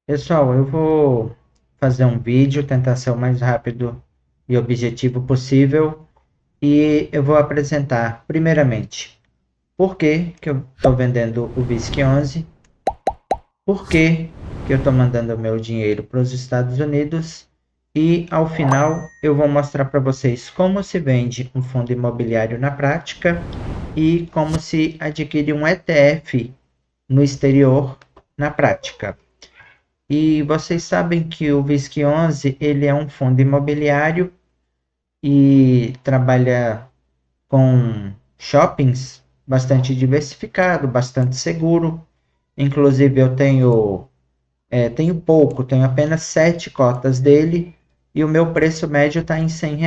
Pessoal, eu vou fazer um vídeo, tentar ser o mais rápido e objetivo possível, e eu vou apresentar, primeiramente, por que que eu estou vendendo o VISC 11, por que que eu estou mandando o meu dinheiro para os Estados Unidos, e ao final eu vou mostrar para vocês como se vende um fundo imobiliário na prática e como se adquire um ETF no exterior na prática. E vocês sabem que o VISC 11 ele é um fundo imobiliário e trabalha com shoppings bastante diversificado, bastante seguro. Inclusive eu tenho apenas 7 cotas dele e o meu preço médio está em R$ 100.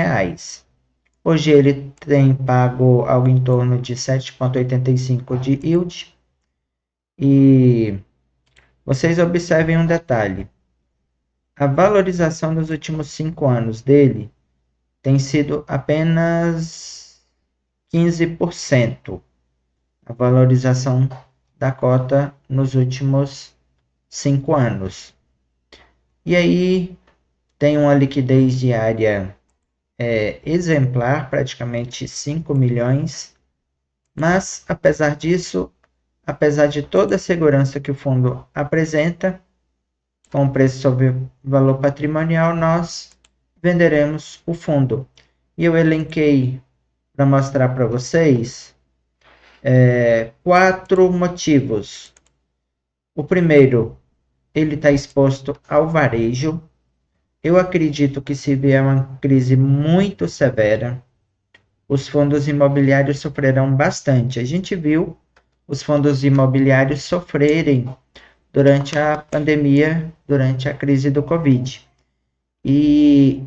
Hoje ele tem pago algo em torno de 7,85 de yield. E vocês observem um detalhe. A valorização nos últimos 5 anos dele tem sido apenas 15%. A valorização da cota nos últimos 5 anos. E aí tem uma liquidez diária exemplar, praticamente 5 milhões. Mas, apesar disso, apesar de toda a segurança que o fundo apresenta, com preço sobre valor patrimonial, nós venderemos o fundo. E eu elenquei para mostrar para vocês 4 motivos. O primeiro, ele está exposto ao varejo. Eu acredito que se vier uma crise muito severa, os fundos imobiliários sofrerão bastante. A gente viu os fundos imobiliários sofrerem durante a pandemia, durante a crise do Covid. E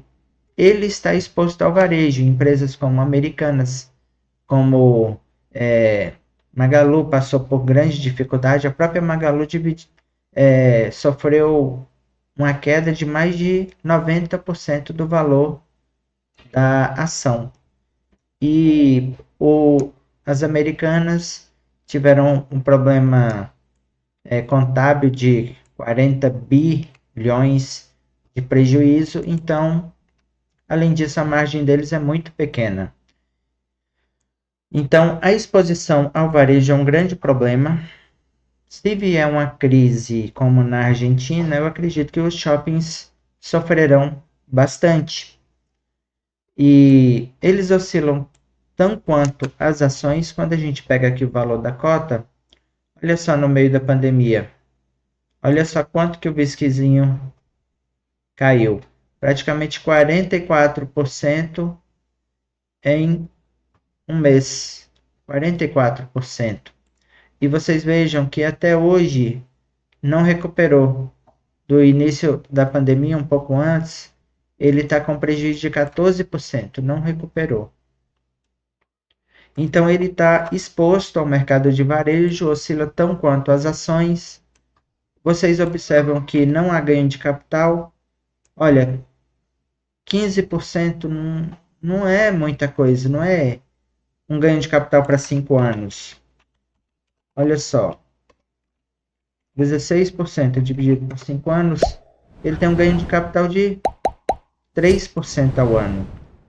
ele está exposto ao varejo. Empresas como Americanas, como Magalu passou por grande dificuldade. A própria Magalu sofreu uma queda de mais de 90% do valor da ação. E as Americanas tiveram um problema contábil de 40 bilhões de prejuízo. Então, além disso, a margem deles é muito pequena. Então, a exposição ao varejo é um grande problema. Se vier uma crise como na Argentina, eu acredito que os shoppings sofrerão bastante. E eles oscilam tão quanto as ações. Quando a gente pega aqui o valor da cota, olha só no meio da pandemia. Olha só quanto que o whiskyzinho caiu. Praticamente 44% em um mês. 44%. E vocês vejam que até hoje não recuperou. Do início da pandemia, um pouco antes, ele está com prejuízo de 14%, não recuperou. Então ele está exposto ao mercado de varejo, oscila tão quanto as ações. Vocês observam que não há ganho de capital. Olha, 15% não é muita coisa, não é um ganho de capital para 5 anos. Olha só, 16% dividido por 5 anos, ele tem um ganho de capital de 3% ao ano.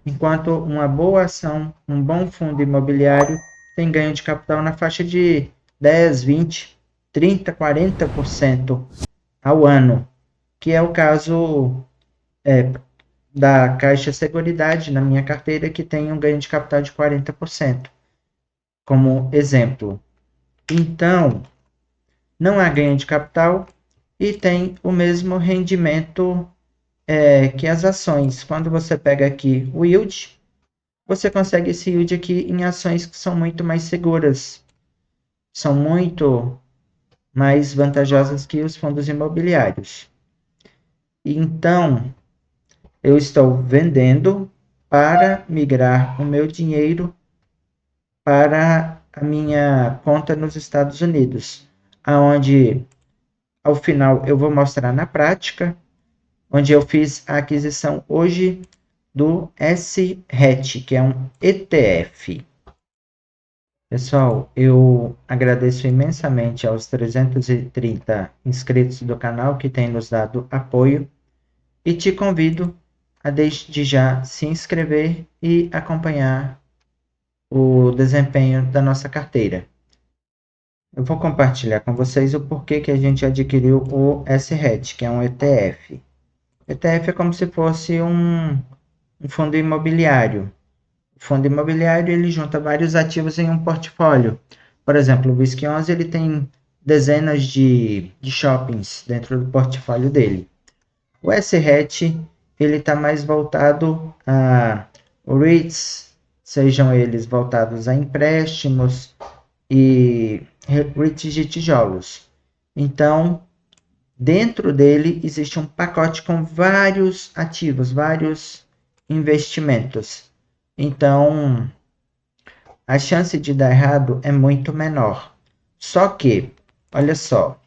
Enquanto uma boa ação, um bom fundo imobiliário, tem ganho de capital na faixa de 10, 20, 30, 40% ao ano, que é o caso da Caixa Seguridade na minha carteira, que tem um ganho de capital de 40%, como exemplo. Então, não há ganho de capital e tem o mesmo rendimento que as ações. Quando você pega aqui o yield, você consegue esse yield aqui em ações que são muito mais seguras, são muito mais vantajosas que os fundos imobiliários. Então, eu estou vendendo para migrar o meu dinheiro para a minha conta nos Estados Unidos, aonde ao final eu vou mostrar na prática, onde eu fiz a aquisição hoje do S-RET, que é um ETF. Pessoal, eu agradeço imensamente aos 330 inscritos do canal que têm nos dado apoio e te convido a desde já se inscrever e acompanhar o desempenho da nossa carteira. Eu vou compartilhar com vocês o porquê que a gente adquiriu o S-RET, que é um ETF. ETF é como se fosse um fundo imobiliário. O fundo imobiliário ele junta vários ativos em um portfólio. Por exemplo, o BISC11 ele tem dezenas de shoppings dentro do portfólio dele. O S-RET ele está mais voltado a REITs, sejam eles voltados a empréstimos e REITs de tijolos. Então, dentro dele existe um pacote com vários ativos, vários investimentos. Então, a chance de dar errado é muito menor. Só que, olha só,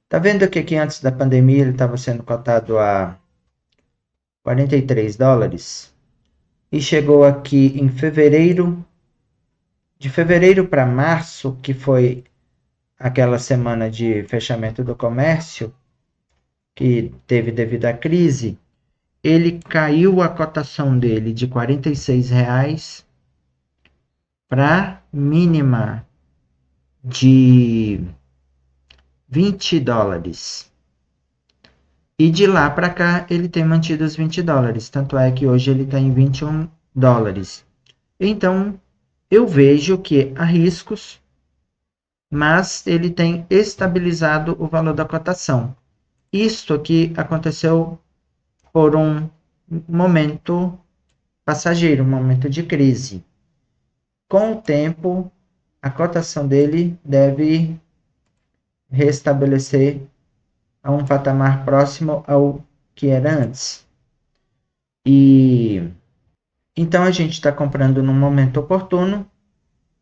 tá vendo que aqui antes da pandemia ele estava sendo cotado a $43 e chegou aqui em fevereiro, de fevereiro para março, que foi aquela semana de fechamento do comércio que teve devido à crise, ele caiu a cotação dele de R$ 46 para mínima de $20. E de lá para cá ele tem mantido os $20. Tanto é que hoje ele está em $21. Então eu vejo que há riscos, mas ele tem estabilizado o valor da cotação. Isto aqui aconteceu por um momento passageiro, um momento de crise. Com o tempo, a cotação dele deve restabelecer a um patamar próximo ao que era antes. E então a gente está comprando no momento oportuno,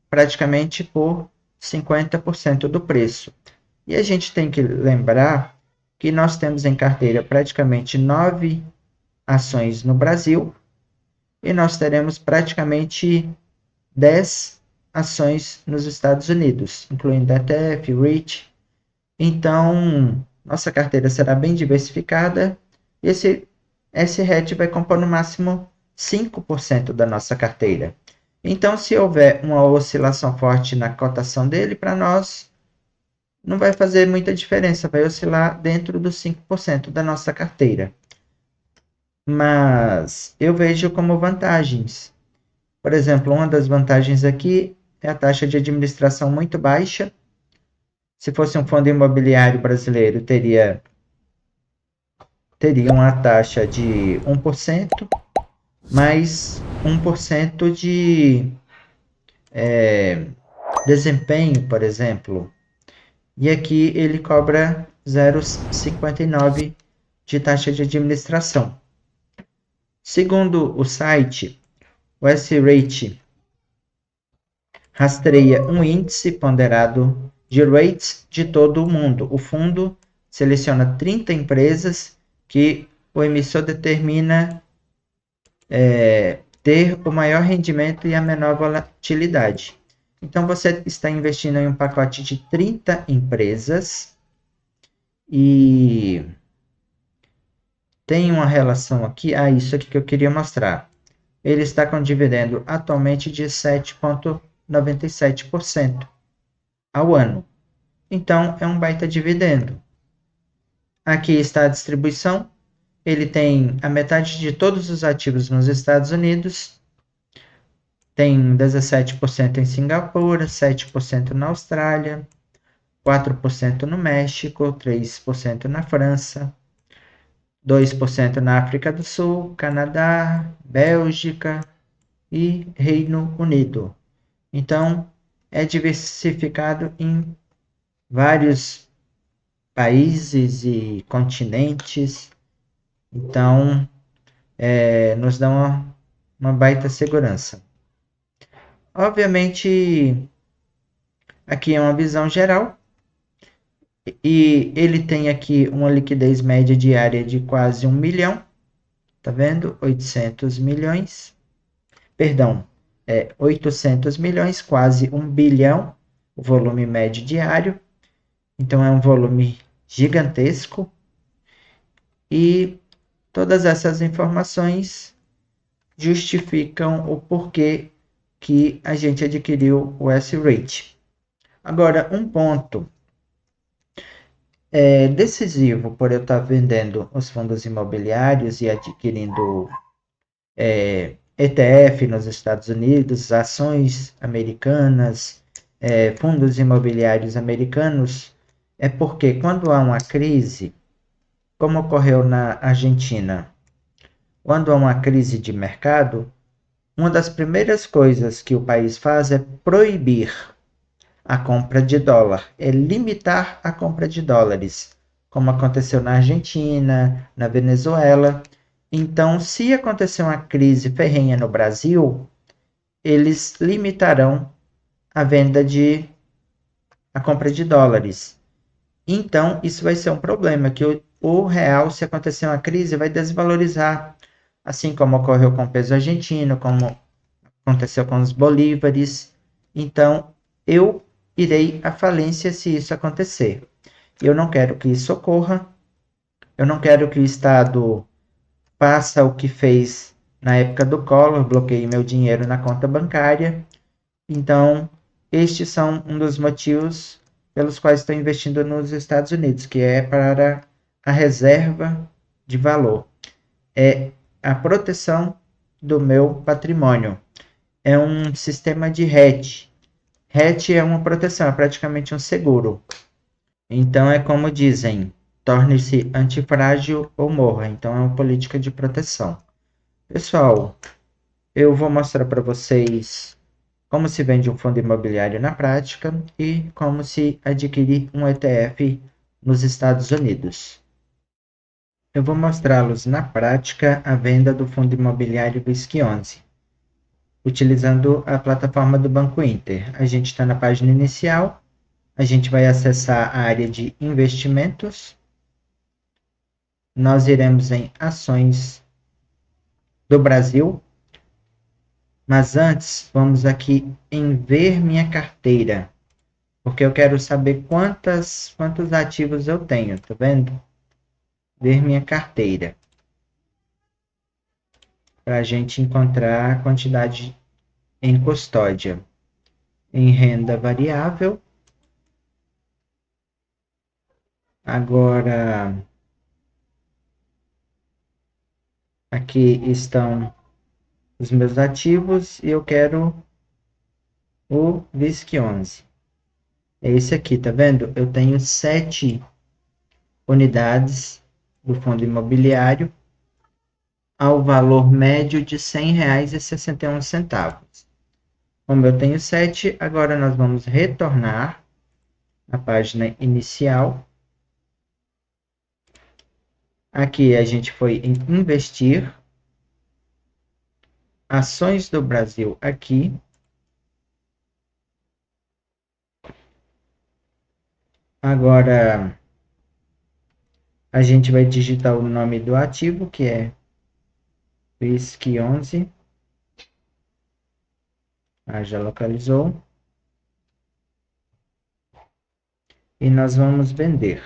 praticamente por 50% do preço. E a gente tem que lembrar que nós temos em carteira praticamente 9 ações no Brasil e nós teremos praticamente 10 ações nos Estados Unidos, incluindo ETF, REIT. Então, nossa carteira será bem diversificada e esse S-RET vai compor no máximo 5% da nossa carteira. Então, se houver uma oscilação forte na cotação dele, para nós não vai fazer muita diferença, vai oscilar dentro dos 5% da nossa carteira. Mas eu vejo como vantagens. Por exemplo, uma das vantagens aqui é a taxa de administração muito baixa. Se fosse um fundo imobiliário brasileiro, teria uma taxa de 1%, mais 1% de desempenho, por exemplo. E aqui ele cobra 0,59 de taxa de administração. Segundo o site, o S-Rate rastreia um índice ponderado de rates de todo o mundo. O fundo seleciona 30 empresas que o emissor determina ter o maior rendimento e a menor volatilidade. Então, você está investindo em um pacote de 30 empresas e tem uma relação aqui, isso aqui que eu queria mostrar. Ele está com dividendo atualmente de 7,97% ao ano. Então, é um baita dividendo. Aqui está a distribuição. Ele tem a metade de todos os ativos nos Estados Unidos, tem 17% em Singapura, 7% na Austrália, 4% no México, 3% na França, 2% na África do Sul, Canadá, Bélgica e Reino Unido. Então, é diversificado em vários países e continentes. Então, nos dá uma baita segurança. Obviamente, aqui é uma visão geral. E ele tem aqui uma liquidez média diária de quase 1 milhão. Tá vendo? 800 milhões. Perdão, é 800 milhões, quase 1 bilhão, o volume médio diário. Então é um volume gigantesco. E todas essas informações justificam o porquê que a gente adquiriu o S-Rate. Agora, um ponto decisivo por eu estar vendendo os fundos imobiliários e adquirindo ETF nos Estados Unidos, ações americanas, fundos imobiliários americanos, é porque quando há uma crise, como ocorreu na Argentina, quando há uma crise de mercado, uma das primeiras coisas que o país faz é proibir a compra de dólar, é limitar a compra de dólares, como aconteceu na Argentina, na Venezuela. Então, se acontecer uma crise ferrenha no Brasil, eles limitarão a venda de a compra de dólares. Então, isso vai ser um problema, que o real, se acontecer uma crise, vai desvalorizar, assim como ocorreu com o peso argentino, como aconteceu com os bolívares. Então, eu irei à falência se isso acontecer. Eu não quero que isso ocorra. Eu não quero que o Estado faça o que fez na época do Collor, bloqueie meu dinheiro na conta bancária. Então, estes são um dos motivos pelos quais estou investindo nos Estados Unidos, que é para a reserva de valor. É a proteção do meu patrimônio. É um sistema de hedge. Hedge é uma proteção, é praticamente um seguro. Então é como dizem, torne-se antifrágil ou morra. Então é uma política de proteção. Pessoal, eu vou mostrar para vocês como se vende um fundo imobiliário na prática e como se adquirir um ETF nos Estados Unidos. Eu vou mostrá-los na prática a venda do fundo imobiliário BISC11, utilizando a plataforma do Banco Inter. A gente está na página inicial, a gente vai acessar a área de investimentos, nós iremos em ações do Brasil, mas antes vamos aqui em ver minha carteira, porque eu quero saber quantos ativos eu tenho, tá vendo? Ver minha carteira, para a gente encontrar a quantidade em custódia. Em renda variável, agora aqui estão os meus ativos e eu quero o VISC11. É esse aqui, tá vendo? Eu tenho 7 unidades do fundo imobiliário ao valor médio de R$ 100,61. Como eu tenho 7, agora nós vamos retornar à página inicial. Aqui a gente foi em investir, ações do Brasil aqui. Agora a gente vai digitar o nome do ativo, que é BISC11. Já localizou. E nós vamos vender.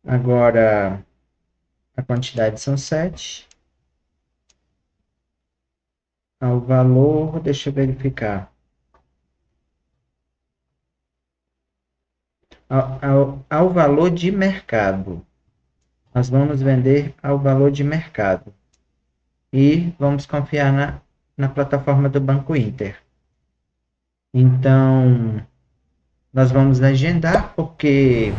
Agora a quantidade são 7. Ao valor, deixa eu verificar. Ao valor de mercado. Nós vamos vender ao valor de mercado. E vamos confiar na plataforma do Banco Inter. Então, nós vamos agendar, porque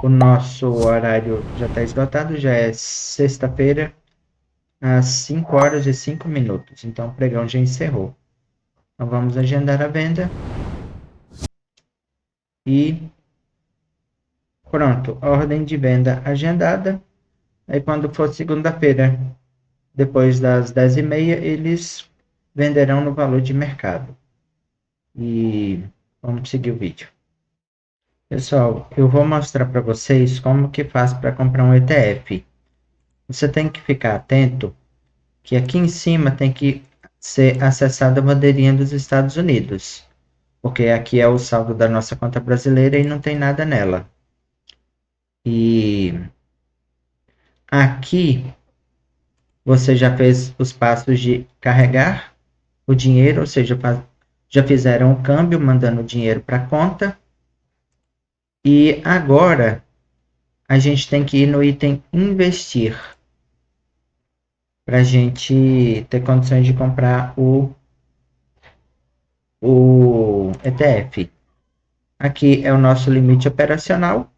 o nosso horário já está esgotado, já é sexta-feira, às 5 horas e 5 minutos. Então, o pregão já encerrou. Então, vamos agendar a venda. E pronto, ordem de venda agendada. Aí, quando for segunda-feira, depois das 10h30, eles venderão no valor de mercado. E vamos seguir o vídeo. Pessoal, eu vou mostrar para vocês como que faz para comprar um ETF. Você tem que ficar atento, que aqui em cima tem que ser acessada a bandeirinha dos Estados Unidos, porque aqui é o saldo da nossa conta brasileira e não tem nada nela. E aqui você já fez os passos de carregar o dinheiro, ou seja, já fizeram o câmbio, mandando o dinheiro para a conta. E agora a gente tem que ir no item investir, para a gente ter condições de comprar o ETF. Aqui é o nosso limite operacional,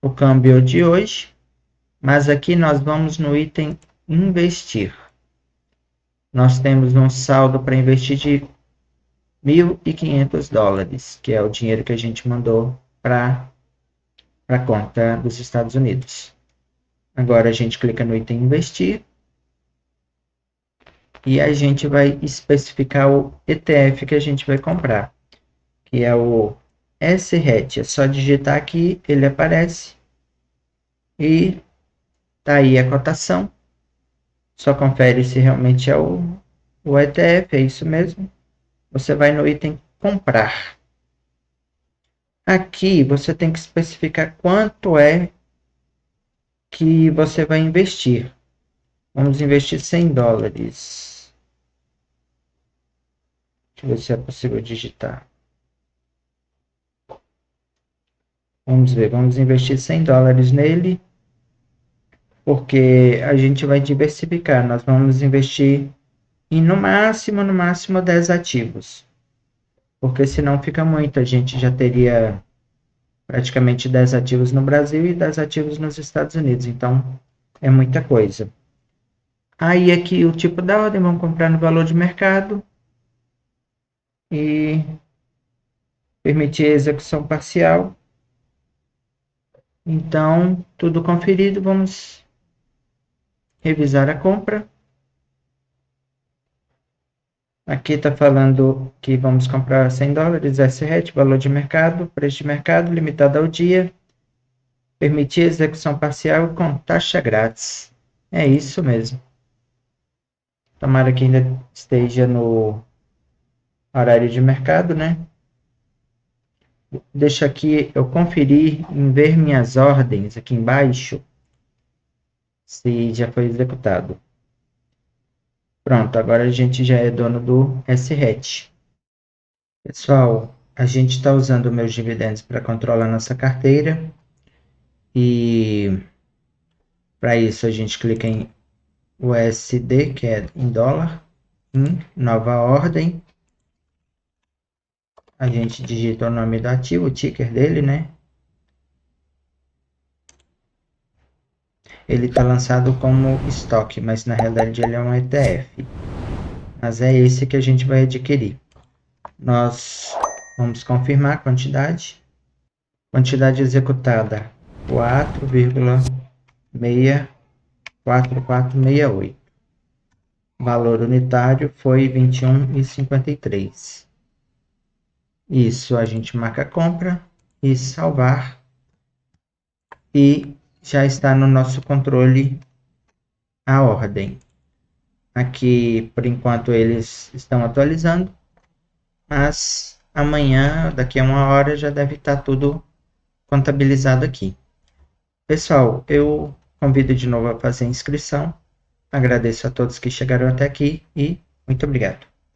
o câmbio de hoje, mas aqui nós vamos no item investir. Nós temos um saldo para investir de $1.500, que é o dinheiro que a gente mandou para a conta dos Estados Unidos. Agora a gente clica no item investir e a gente vai especificar o ETF que a gente vai comprar, que é o SRET. É só digitar aqui, ele aparece e tá aí a cotação. Só confere se realmente é o ETF, é isso mesmo. Você vai no item comprar. Aqui você tem que especificar quanto é que você vai investir. Vamos investir $100. Deixa eu ver se é possível digitar. Vamos ver, vamos investir $100 nele, porque a gente vai diversificar. Nós vamos investir em no máximo 10 ativos, porque senão fica muito. A gente já teria praticamente 10 ativos no Brasil e 10 ativos nos Estados Unidos, então é muita coisa. Aí aqui o tipo da ordem, vamos comprar no valor de mercado e permitir a execução parcial. Então, tudo conferido, vamos revisar a compra. Aqui está falando que vamos comprar $100, SRET, valor de mercado, preço de mercado, limitado ao dia, permitir execução parcial com taxa grátis. É isso mesmo. Tomara que ainda esteja no horário de mercado, né? Deixa aqui eu conferir em ver minhas ordens aqui embaixo, se já foi executado. Pronto, agora a gente já é dono do SRET. Pessoal, a gente está usando meus dividendos para controlar nossa carteira. E para isso a gente clica em USD, que é em dólar, em nova ordem. A gente digita o nome do ativo, o ticker dele, né? Ele está lançado como estoque, mas na realidade ele é um ETF. Mas é esse que a gente vai adquirir. Nós vamos confirmar a quantidade. Quantidade executada, 4,64468. Valor unitário foi 21,53. Isso, a gente marca a compra e salvar. E já está no nosso controle a ordem. Aqui, por enquanto, eles estão atualizando, mas amanhã, daqui a 1 hora, já deve estar tudo contabilizado aqui. Pessoal, eu convido de novo a fazer a inscrição. Agradeço a todos que chegaram até aqui e muito obrigado.